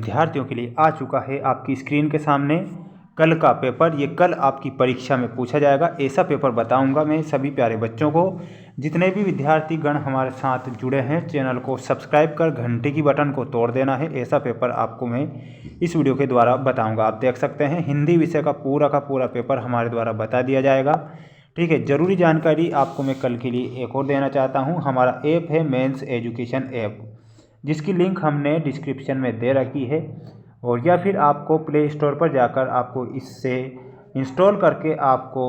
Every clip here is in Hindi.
विद्यार्थियों के लिए आ चुका है आपकी स्क्रीन के सामने कल का पेपर। ये कल आपकी परीक्षा में पूछा जाएगा, ऐसा पेपर बताऊंगा मैं सभी प्यारे बच्चों को। जितने भी विद्यार्थी गण हमारे साथ जुड़े हैं, चैनल को सब्सक्राइब कर घंटे की बटन को तोड़ देना है। ऐसा पेपर आपको मैं इस वीडियो के द्वारा बताऊंगा। आप देख सकते हैं हिंदी विषय का पूरा पेपर हमारे द्वारा बता दिया जाएगा। ठीक है, ज़रूरी जानकारी आपको मैं कल के लिए एक और देना चाहता हूँ। हमारा ऐप है मेंस एजुकेशन ऐप, जिसकी लिंक हमने डिस्क्रिप्शन में दे रखी है, और या फिर आपको प्ले स्टोर पर जाकर आपको इससे इंस्टॉल करके आपको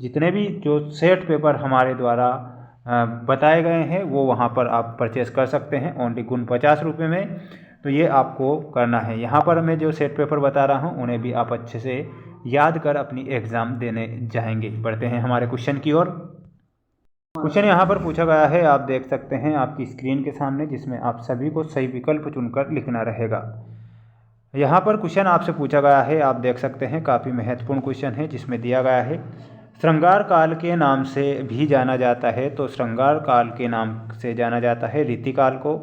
जितने भी जो सेट पेपर हमारे द्वारा बताए गए हैं वो वहाँ पर आप परचेस कर सकते हैं ओनली कुल 50 रुपये में। तो ये आपको करना है। यहाँ पर मैं जो सेट पेपर बता रहा हूँ उन्हें भी आप अच्छे से याद कर अपनी एग्ज़ाम देने जाएंगे। बढ़ते हैं हमारे क्वेश्चन की ओर। क्वेश्चन यहाँ पर पूछा गया है, आप देख सकते हैं आपकी स्क्रीन के सामने, जिसमें आप सभी को सही विकल्प चुनकर लिखना रहेगा। यहाँ पर क्वेश्चन आपसे पूछा गया है, आप देख सकते हैं काफ़ी महत्वपूर्ण क्वेश्चन है, जिसमें दिया गया है श्रृंगार काल के नाम से भी जाना जाता है। तो श्रृंगार काल के नाम से जाना जाता है रीतिकाल को।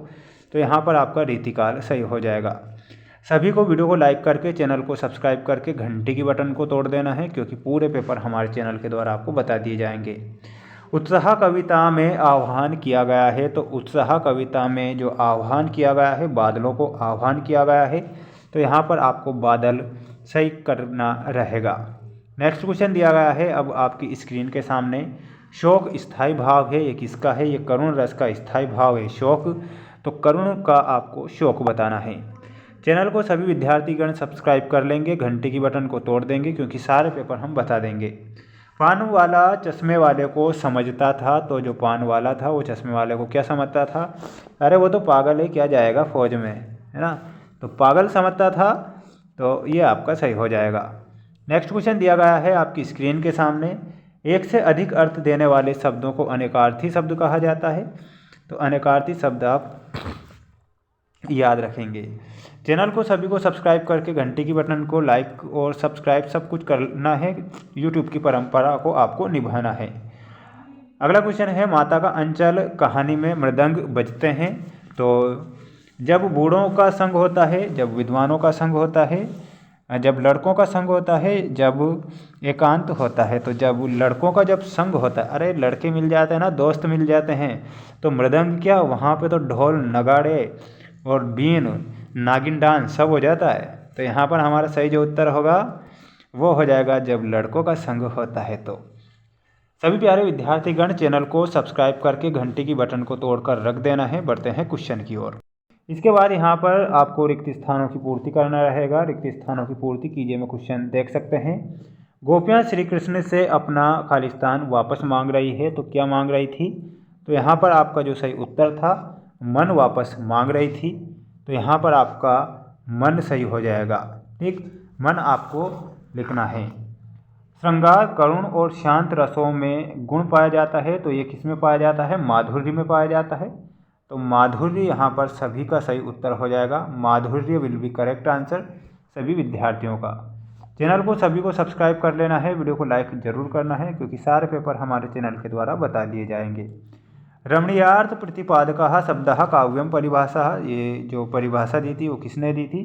तो यहाँ पर आपका रीतिकाल सही हो जाएगा। सभी को वीडियो को लाइक करके चैनल को सब्सक्राइब करके घंटी की बटन को तोड़ देना है, क्योंकि पूरे पेपर हमारे चैनल के द्वारा आपको बता दिए जाएंगे। उत्साह कविता में आह्वान किया गया है। तो उत्साह कविता में जो आह्वान किया गया है, बादलों को आह्वान किया गया है। तो यहाँ पर आपको बादल सही करना रहेगा। नेक्स्ट क्वेश्चन दिया गया है अब आपकी स्क्रीन के सामने, शोक स्थायी भाव है, ये किसका है? ये करुण रस का स्थायी भाव है शोक। तो करुण का आपको शोक बताना है। चैनल को सभी विद्यार्थीगण सब्सक्राइब कर लेंगे, घंटी की बटन को तोड़ देंगे, क्योंकि सारे पेपर हम बता देंगे। पान वाला चश्मे वाले को समझता था। तो जो पान वाला था वो चश्मे वाले को क्या समझता था? अरे वो तो पागल है, क्या जाएगा फौज में, है ना। तो पागल समझता था। तो ये आपका सही हो जाएगा। नेक्स्ट क्वेश्चन दिया गया है आपकी स्क्रीन के सामने, एक से अधिक अर्थ देने वाले शब्दों को अनेकार्थी शब्द कहा जाता है। तो अनेकार्थी शब्द आप याद रखेंगे। चैनल को सभी को सब्सक्राइब करके घंटी की बटन को लाइक और सब्सक्राइब सब कुछ करना है। यूट्यूब की परंपरा को आपको निभाना है। अगला क्वेश्चन है, माता का अंचल कहानी में मृदंग बजते हैं। तो जब बूढ़ों का संग होता है, जब विद्वानों का संग होता है, जब लड़कों का संग होता है, जब एकांत होता है। तो जब लड़कों का जब संग होता है, अरे लड़के मिल जाते हैं ना, दोस्त मिल जाते हैं, तो मृदंग क्या, वहाँ पे तो ढोल नगाड़े और बीन नागिन डांस सब हो जाता है। तो यहाँ पर हमारा सही जो उत्तर होगा वो हो जाएगा जब लड़कों का संग होता है। तो सभी प्यारे विद्यार्थीगण चैनल को सब्सक्राइब करके घंटी की बटन को तोड़कर रख देना है। बढ़ते हैं क्वेश्चन की ओर। इसके बाद यहाँ पर आपको रिक्त स्थानों की पूर्ति करना रहेगा। रिक्त स्थानों की पूर्ति कीजिए में क्वेश्चन देख सकते हैं, गोपियाँ श्री कृष्ण से अपना खालिस्तान वापस मांग रही है। तो क्या मांग रही थी? तो यहाँ पर आपका जो सही उत्तर था, मन वापस मांग रही थी। तो यहाँ पर आपका मन सही हो जाएगा। ठीक, मन आपको लिखना है। श्रृंगार करुण और शांत रसों में गुण पाया जाता है। तो ये किस में पाया जाता है? माधुर्य में पाया जाता है। तो माधुर्य यहाँ पर सभी का सही उत्तर हो जाएगा। माधुर्य विल बी करेक्ट आंसर सभी विद्यार्थियों का। चैनल को सभी को सब्सक्राइब कर लेना है, वीडियो को लाइक जरूर करना है, क्योंकि सारे पेपर हमारे चैनल के द्वारा बता दिए जाएंगे। रमणीयार्थ प्रतिपादकः शब्दः काव्यम परिभाषा, ये जो परिभाषा दी थी वो किसने दी थी?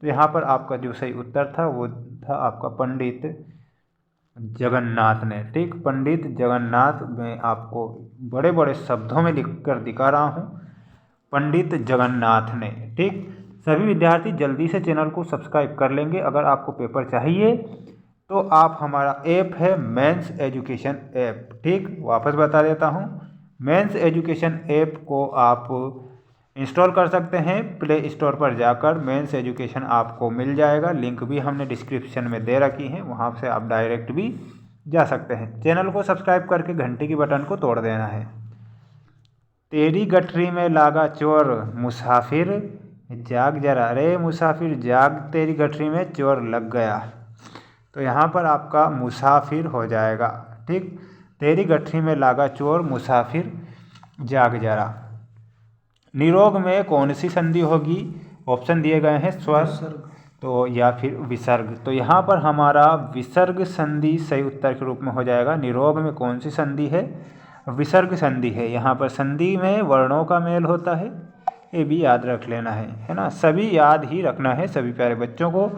तो यहाँ पर आपका जो सही उत्तर था वो था आपका पंडित जगन्नाथ ने। ठीक, पंडित जगन्नाथ, मैं आपको बड़े बड़े शब्दों में लिख कर दिखा रहा हूँ, पंडित जगन्नाथ ने। ठीक, सभी विद्यार्थी जल्दी से चैनल को सब्सक्राइब कर लेंगे। अगर आपको पेपर चाहिए तो आप हमारा ऐप है मेंस एजुकेशन ऐप। ठीक, वापस बता देता हूँ, मेंस एजुकेशन ऐप को आप इंस्टॉल कर सकते हैं प्ले स्टोर पर जाकर। मेंस एजुकेशन आपको मिल जाएगा, लिंक भी हमने डिस्क्रिप्शन में दे रखी है, वहाँ से आप डायरेक्ट भी जा सकते हैं। चैनल को सब्सक्राइब करके घंटी की बटन को तोड़ देना है। तेरी गठरी में लागा चोर मुसाफिर जाग जरा, रे मुसाफिर जाग, तेरी गठरी में चोर लग गया। तो यहाँ पर आपका मुसाफिर हो जाएगा। ठीक, तेरी गठरी में लागा चोर मुसाफिर जाग जरा। निरोग में कौन सी संधि होगी? ऑप्शन दिए गए हैं स्वर तो या फिर विसर्ग। तो यहाँ पर हमारा विसर्ग संधि सही उत्तर के रूप में हो जाएगा। निरोग में कौन सी संधि है? विसर्ग संधि है। यहाँ पर संधि में वर्णों का मेल होता है, ये भी याद रख लेना है ना। सभी याद ही रखना है सभी प्यारे बच्चों को।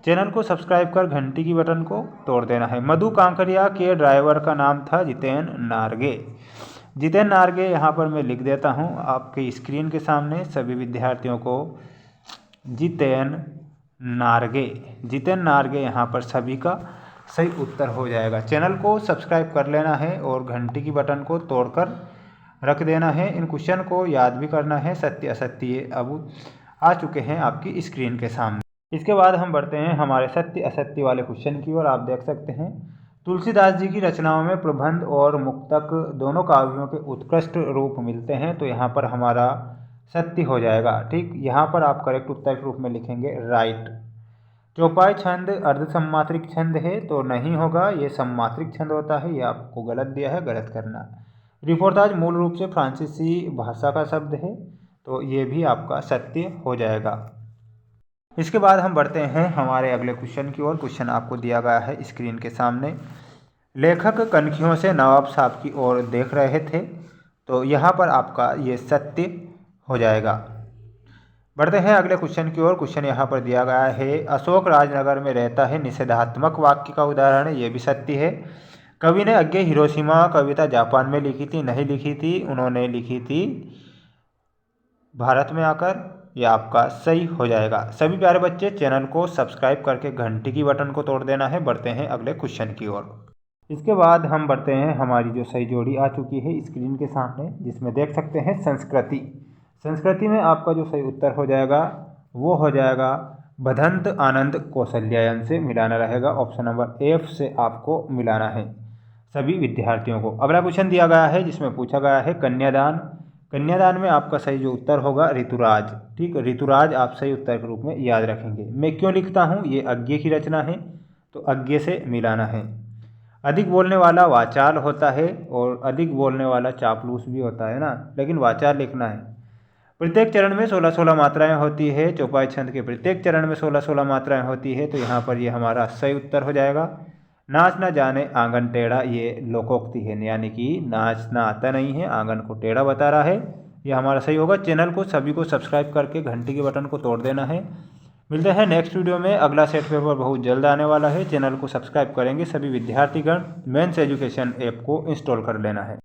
चैनल को सब्सक्राइब कर घंटी की बटन को तोड़ देना है। मधु कांकरिया के ड्राइवर का नाम था जितेन नारगे। जितेन नारगे यहाँ पर मैं लिख देता हूँ आपके स्क्रीन के सामने सभी विद्यार्थियों को। जितेन नारगे यहाँ पर सभी का सही उत्तर हो जाएगा। चैनल को सब्सक्राइब कर लेना है और घंटी की बटन को तोड़कर रख देना है। इन क्वेश्चन को याद भी करना है। सत्य असत्य अब आ चुके हैं आपकी स्क्रीन के सामने। इसके बाद हम बढ़ते हैं हमारे सत्य असत्य वाले क्वेश्चन की ओर। आप देख सकते हैं तुलसीदास जी की रचनाओं में प्रबंध और मुक्तक दोनों काव्यों के उत्कृष्ट रूप मिलते हैं, तो यहाँ पर हमारा सत्य हो जाएगा। ठीक, यहाँ पर आप करेक्ट उत्तर के रूप में लिखेंगे राइट। चौपाई छंद अर्ध सम्मात्रिक छंद है, तो नहीं होगा, ये सम्मात्रिक छंद होता है, ये आपको गलत दिया है, गलत करना। रिपोर्टाज मूल रूप से फ्रांसीसी भाषा का शब्द है, तो ये भी आपका सत्य हो जाएगा। इसके बाद हम बढ़ते हैं हमारे अगले क्वेश्चन की ओर। क्वेश्चन आपको दिया गया है स्क्रीन के सामने। लेखक कनखियों से नवाब साहब की ओर देख रहे थे, तो यहाँ पर आपका ये सत्य हो जाएगा। बढ़ते हैं अगले क्वेश्चन की ओर। क्वेश्चन यहाँ पर दिया गया है अशोक राजनगर में रहता है, निषेधात्मक वाक्य का उदाहरण है, ये भी सत्य है। कवि ने अज्ञे हिरोशिमा कविता जापान में लिखी थी, नहीं लिखी थी, उन्होंने लिखी थी भारत में आकर, यह आपका सही हो जाएगा। सभी प्यारे बच्चे चैनल को सब्सक्राइब करके घंटी की बटन को तोड़ देना है। बढ़ते हैं अगले क्वेश्चन की ओर। इसके बाद हम बढ़ते हैं हमारी जो सही जोड़ी आ चुकी है स्क्रीन के सामने, जिसमें देख सकते हैं संस्कृति। संस्कृति में आपका जो सही उत्तर हो जाएगा वो हो जाएगा भदंत आनंद कौशल्यायन से मिलाना रहेगा। ऑप्शन नंबर एफ से आपको मिलाना है सभी विद्यार्थियों को। अगला क्वेश्चन दिया गया है जिसमें पूछा गया है कन्यादान। कन्यादान में आपका सही जो उत्तर होगा ऋतुराज। ठीक, ऋतुराज आप सही उत्तर के रूप में याद रखेंगे। मैं क्यों लिखता हूँ, ये अज्ञे की रचना है, तो अज्ञे से मिलाना है। अधिक बोलने वाला वाचाल होता है और अधिक बोलने वाला चापलूस भी होता है ना, लेकिन वाचाल लिखना है। प्रत्येक चरण में 16-16 मात्राएं होती है। चौपाई छंद के प्रत्येक चरण में 16-16 मात्राएं होती है, तो यहाँ पर ये हमारा सही उत्तर हो जाएगा। नाच ना जाने आंगन टेढ़ा, ये लोकोक्ति है, यानी कि नाचना आता नहीं है, आंगन को टेढ़ा बता रहा है, ये हमारा सही होगा। चैनल को सभी को सब्सक्राइब करके घंटी के बटन को तोड़ देना है। मिलते हैं नेक्स्ट वीडियो में। अगला सेट पेपर बहुत जल्द आने वाला है। चैनल को सब्सक्राइब करेंगे सभी विद्यार्थीगण। मेंस एजुकेशन ऐप को इंस्टॉल कर लेना है।